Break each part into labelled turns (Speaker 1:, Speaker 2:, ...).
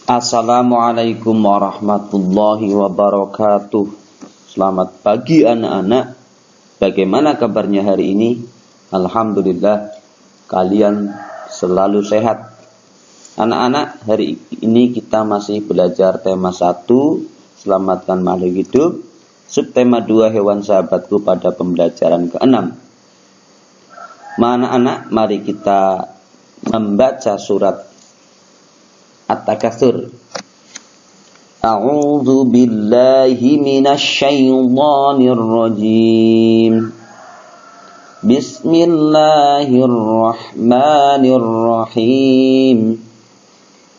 Speaker 1: Assalamualaikum warahmatullahi wabarakatuh. Selamat pagi anak-anak. Bagaimana kabarnya hari ini? Alhamdulillah kalian selalu sehat. Anak-anak, hari ini kita masih belajar tema 1, selamatkan makhluk hidup. Subtema 2, hewan sahabatku, pada pembelajaran ke-6. Anak-anak, mari kita membaca surat At-Takatsur. A'udzu billahi minasy syaithanir rajim. Bismillahirrahmanirrahim.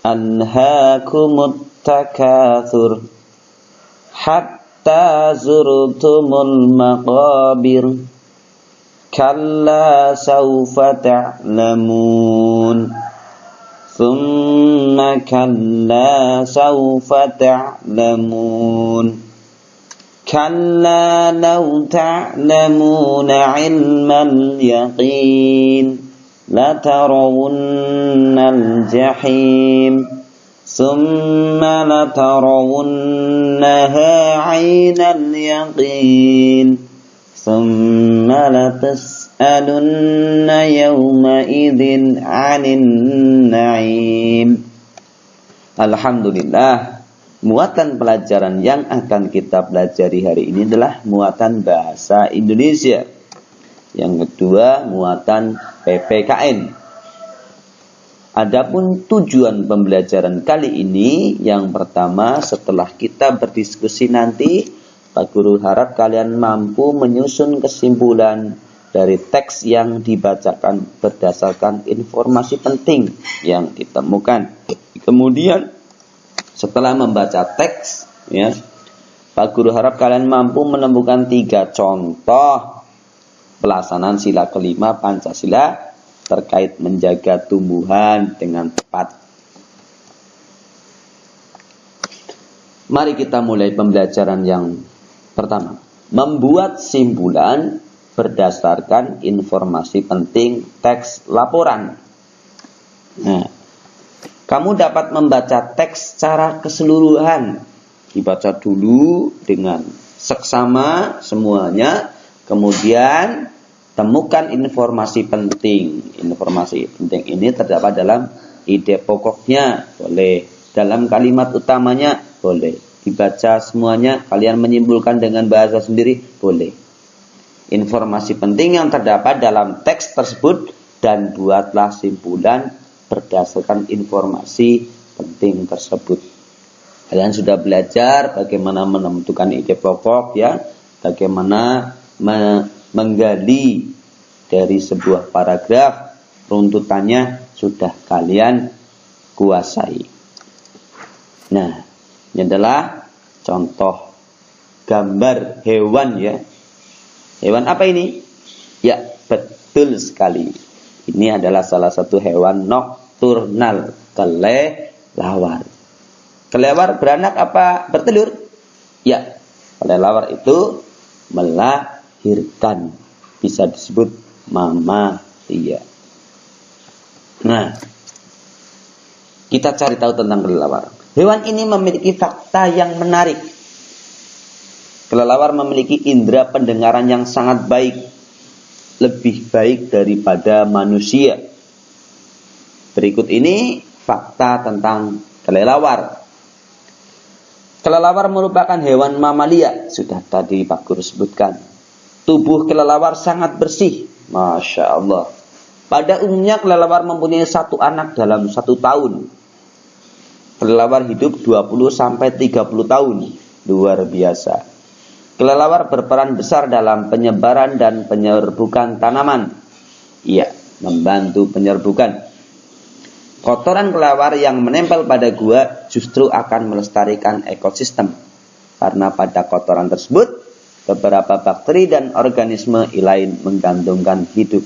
Speaker 1: Alhaakumut takatsur hatta zurtumul maqabir. Kalla sawfa ta'lamun. ثم كلا سوف تعلمون كلا لو تعلمون علم اليقين لترون الجحيم ثم لترونها عين اليقين ثم لتسألن يومئذ عن النعيم. Alhamdulillah, muatan pelajaran yang akan kita pelajari hari ini adalah muatan bahasa Indonesia. Yang kedua, muatan PPKN. Adapun tujuan pembelajaran kali ini, yang pertama, setelah kita berdiskusi nanti, Pak Guru harap kalian mampu menyusun kesimpulan dari teks yang dibacakan berdasarkan informasi penting yang ditemukan. Kemudian setelah membaca teks, Pak Guru harap kalian mampu menemukan 3 contoh pelaksanaan sila kelima Pancasila terkait menjaga tumbuhan dengan tepat. Mari kita mulai pembelajaran yang pertama, membuat simpulan berdasarkan informasi penting teks laporan. Nah, kamu dapat membaca teks secara keseluruhan. Dibaca dulu dengan seksama semuanya, kemudian temukan informasi penting. Informasi penting ini terdapat dalam ide pokoknya, boleh. Dalam kalimat utamanya, boleh. Dibaca semuanya, kalian menyimpulkan dengan bahasa sendiri, boleh. Informasi penting yang terdapat dalam teks tersebut dan buatlah simpulan berdasarkan informasi penting tersebut. Kalian sudah belajar bagaimana menentukan ide pokok, bagaimana menggali dari sebuah paragraf, runtutannya sudah kalian kuasai. Nah, ini adalah contoh gambar hewan, Hewan apa ini? Ya, betul sekali. Ini adalah salah satu hewan nokturnal, kelelawar. Kelelawar beranak apa bertelur? Ya, kelelawar itu melahirkan. Bisa disebut mamalia. Nah, kita cari tahu tentang kelelawar. Hewan ini memiliki fakta yang menarik. Kelelawar memiliki indera pendengaran yang sangat baik, lebih baik daripada manusia. Berikut ini fakta tentang kelelawar. Kelelawar merupakan hewan mamalia, sudah tadi Pak Guru sebutkan. Tubuh kelelawar sangat bersih, Masya Allah. Pada umumnya kelelawar mempunyai 1 anak dalam 1 tahun. Kelelawar hidup 20-30 tahun. Luar biasa. Kelelawar berperan besar dalam penyebaran dan penyerbukan tanaman. Iya, membantu penyerbukan. Kotoran kelelawar yang menempel pada gua justru akan melestarikan ekosistem. Karena pada kotoran tersebut, beberapa bakteri dan organisme lain menggantungkan hidup.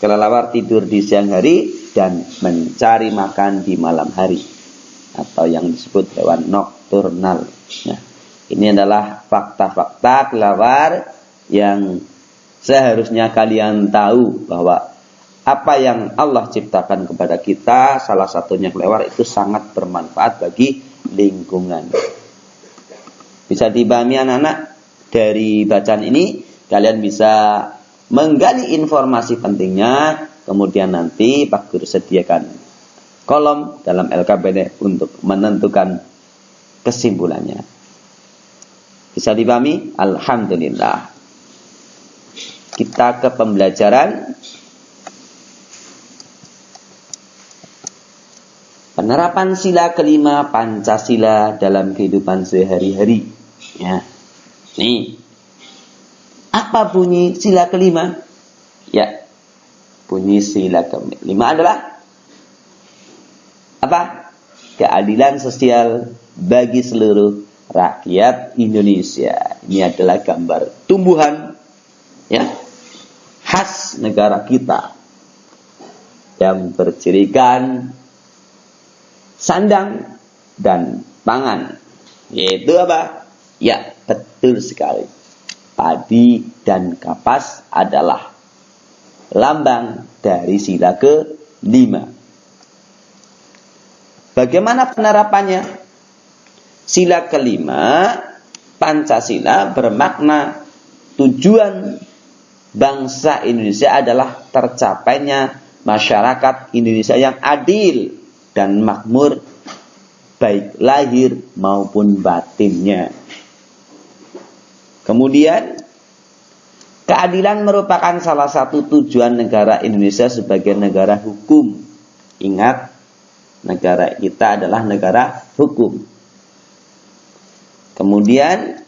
Speaker 1: Kelelawar tidur di siang hari dan mencari makan di malam hari, atau yang disebut hewan nokturnal. Nah, ini adalah fakta-fakta kelelawar yang seharusnya kalian tahu bahwa apa yang Allah ciptakan kepada kita, salah satunya kelelawar, itu sangat bermanfaat bagi lingkungan. Bisa dipahami anak-anak? Dari bacaan ini kalian bisa menggali informasi pentingnya, kemudian nanti Pak Guru sediakan kolom dalam LKPD untuk menentukan kesimpulannya. Bisa dipahami? Alhamdulillah. Kita ke pembelajaran. Penerapan sila kelima Pancasila dalam kehidupan sehari-hari. Ya. Nih. Apa bunyi sila kelima? Ya. Bunyi sila kelima adalah apa? Keadilan sosial bagi seluruh rakyat Indonesia. Ini adalah gambar tumbuhan, ya, khas negara kita yang bercirikan sandang dan pangan. Yaitu apa? Ya, betul sekali. Padi dan kapas adalah lambang dari sila ke-5. Bagaimana penerapannya? Sila ke-5 Pancasila bermakna tujuan bangsa Indonesia adalah tercapainya masyarakat Indonesia yang adil dan makmur, baik lahir maupun batinnya. Kemudian, keadilan merupakan salah satu tujuan negara Indonesia sebagai negara hukum. Ingat, negara kita adalah negara hukum. Kemudian,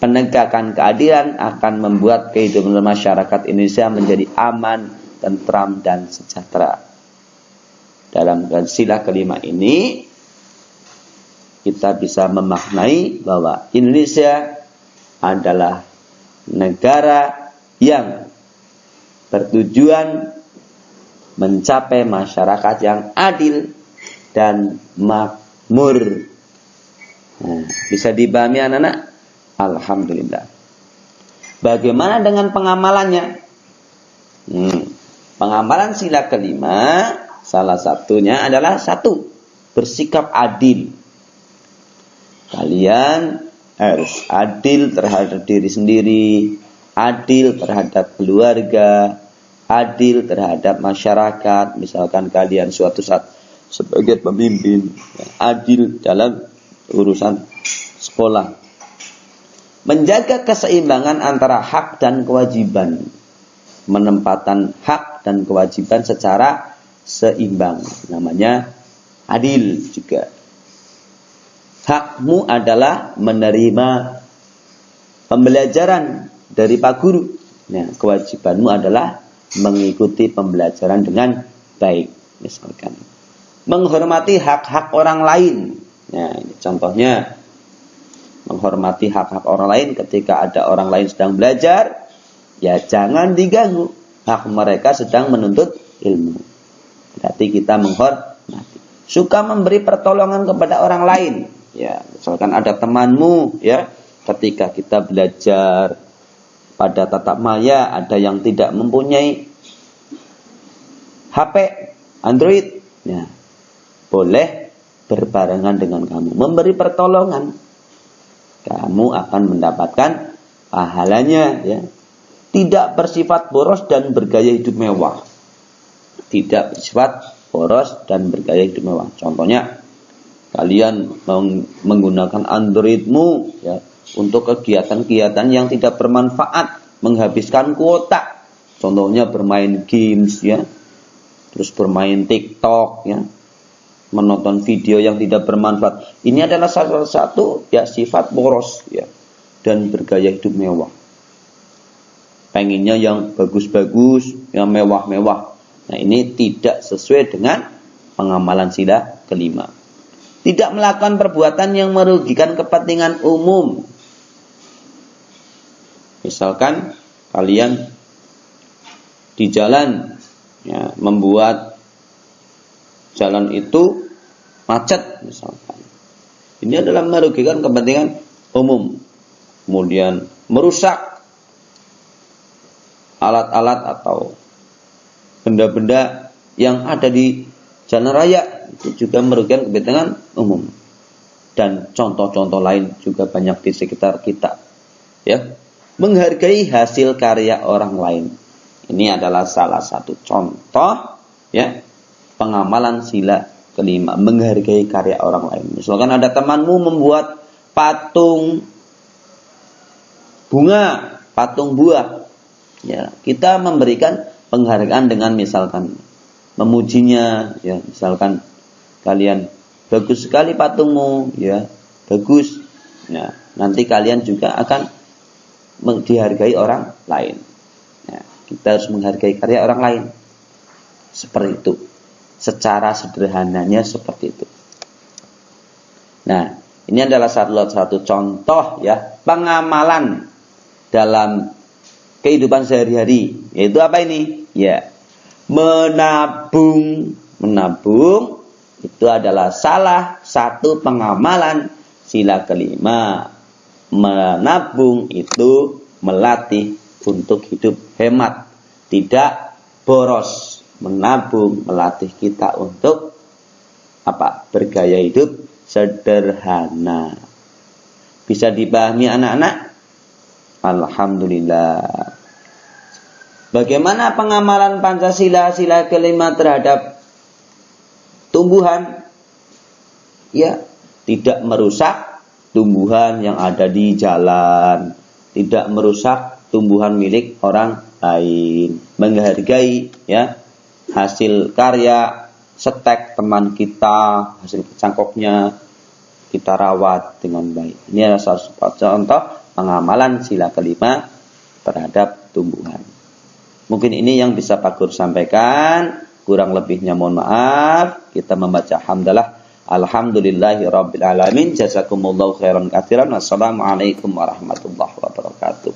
Speaker 1: penegakan keadilan akan membuat kehidupan masyarakat Indonesia menjadi aman, tentram, dan sejahtera. Dalam sila kelima ini, kita bisa memaknai bahwa Indonesia adalah negara yang bertujuan mencapai masyarakat yang adil dan makmur. Nah, bisa dipahami anak-anak? Alhamdulillah. Bagaimana dengan pengamalannya? Pengamalan sila kelima, salah satunya adalah 1. Bersikap adil. Kalian harus adil terhadap diri sendiri, adil terhadap keluarga, adil terhadap masyarakat. Misalkan kalian suatu saat sebagai pemimpin, adil dalam urusan sekolah. Menjaga keseimbangan antara hak dan kewajiban. Menempatkan hak dan kewajiban secara seimbang. Namanya adil juga. Hakmu adalah menerima pembelajaran dari Pak Guru. Nah, kewajibanmu adalah mengikuti pembelajaran dengan baik. Misalkan menghormati hak-hak orang lain. Nah, ini contohnya menghormati hak-hak orang lain. Ketika ada orang lain sedang belajar, ya jangan diganggu. Hak mereka sedang menuntut ilmu. Berarti kita menghormati. Suka memberi pertolongan kepada orang lain. Ya, misalkan ada temanmu, ya, ketika kita belajar pada tatap maya, ada yang tidak mempunyai HP Android, ya, boleh berbarengan dengan kamu, memberi pertolongan. Kamu akan mendapatkan pahalanya, ya. Tidak bersifat boros dan bergaya hidup mewah. Tidak bersifat boros dan bergaya hidup mewah. Contohnya, kalian menggunakan Androidmu, ya, untuk kegiatan-kegiatan yang tidak bermanfaat, menghabiskan kuota. Contohnya bermain games, ya, terus bermain TikTok, ya, menonton video yang tidak bermanfaat. Ini adalah salah satu, ya, sifat boros, ya, dan bergaya hidup mewah. Pengennya yang bagus-bagus, yang mewah-mewah. Nah, ini tidak sesuai dengan pengamalan sila kelima. Tidak melakukan perbuatan yang merugikan kepentingan umum. Misalkan kalian di jalan, ya, membuat jalan itu macet misalkan. Ini adalah merugikan kepentingan umum. Kemudian merusak alat-alat atau benda-benda yang ada di jalan raya itu juga merugikan kepentingan umum. Dan contoh-contoh lain juga banyak di sekitar kita. Ya, menghargai hasil karya orang lain. Ini adalah salah satu contoh ya pengamalan sila kelima, menghargai karya orang lain. Misalkan ada temanmu membuat patung bunga, patung buah. Ya, kita memberikan penghargaan dengan misalkan memujinya, ya, misalkan kalian bagus sekali patungmu, ya, bagus. Nah, nanti kalian juga akan dihargai orang lain. Nah, kita harus menghargai karya orang lain. Seperti itu. Secara sederhananya seperti itu. Nah, ini adalah satu contoh ya pengamalan dalam kehidupan sehari-hari. Yaitu apa ini? Ya, menabung. Menabung itu adalah salah satu pengamalan sila kelima. Menabung itu melatih untuk hidup hemat, tidak boros. Menabung melatih kita untuk apa? Bergaya hidup sederhana. Bisa dipahami anak-anak? Alhamdulillah. Bagaimana pengamalan Pancasila sila kelima terhadap tumbuhan? Ya, tidak merusak tumbuhan yang ada di jalan, tidak merusak tumbuhan milik orang lain, menghargai ya hasil karya setek teman kita, hasil cangkoknya kita rawat dengan baik. Ini adalah salah satu contoh pengamalan sila kelima terhadap tumbuhan. Mungkin ini yang bisa Pak Guru sampaikan, kurang lebihnya mohon maaf. Kita membaca hamdalah. Alhamdulillahirabbil alamin. Jazakumullahu khairan katsiran. Wassalamualaikum warahmatullahi wabarakatuh.